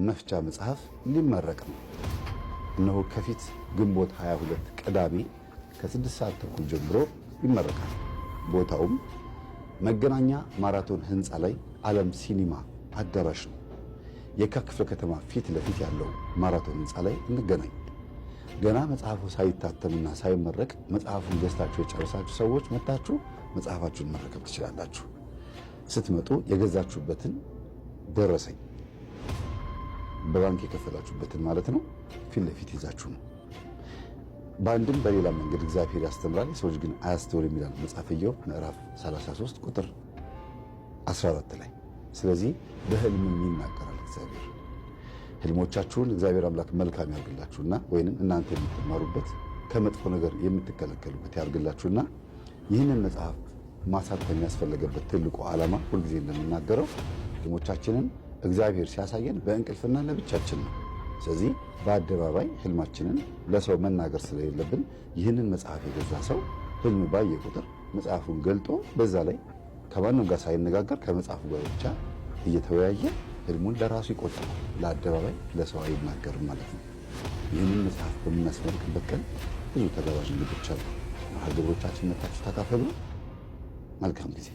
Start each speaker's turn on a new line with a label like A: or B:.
A: መፍቻ መጽሐፍ ሊመረቅ ነው። እነሆ ከፊት ግንቦት 22 ቅዳሜ ከ6 ሰዓት ተኩል ጀምሮ ይመረቃል። ቦታውም መገናኛ ማራቶን ህንፃ ላይ ዓለም ሲኒማ አዳራሽ ነው። የካ ክፍለ ከተማ ፊት ለፊት ያለው ማራቶን ህንፃ ላይ እንገናኝ። ገና መጽሐፉ ሳይታተምና ሳይመረቅ መጽሐፉን ገዝታችሁ የጨረሳችሁ ሰዎች መታችሁ መጽሐፋችሁን መረከብ ትችላላችሁ። ስትመጡ የገዛችሁበትን ደረሰኝ በባንክ የከፈላችሁበትን ማለት ነው ፊት ለፊት ይዛችሁ ነው። በአንድም በሌላ መንገድ እግዚአብሔር ያስተምራል፣ የሰዎች ግን አያስተውልም ይላል መጽሐፈ ኢዮብ ምዕራፍ 33 ቁጥር 14 ላይ። ስለዚህ በህልምም ይናገራል እግዚአብሔር። ህልሞቻችሁን እግዚአብሔር አምላክ መልካም ያርግላችሁና ወይንም እናንተ የምትማሩበት ከመጥፎ ነገር የምትከለከሉበት ያርግላችሁና ይህንን መጽሐፍ ማሳተም ያስፈለገበት ትልቁ ዓላማ ሁልጊዜ እንደምናገረው ህልሞቻችንን እግዚአብሔር ሲያሳየን በእንቅልፍና ለብቻችን ነው። ስለዚህ በአደባባይ ህልማችንን ለሰው መናገር ስለሌለብን ይህንን መጽሐፍ የገዛ ሰው ህልም ባየ ቁጥር መጽሐፉን ገልጦ በዛ ላይ ከማንም ጋር ሳይነጋገር ከመጽሐፉ ጋር ብቻ እየተወያየ ህልሙን ለራሱ ይቆጥራል። ለአደባባይ ለሰው አይናገርም ማለት ነው። ይህንን መጽሐፍ በምናስመርቅበት ቀን ብዙ ተጋባዥ እንግዶች አሉ። መርሃ ግብሮቻችን መጣችሁ ተካፈሉ። መልካም ጊዜ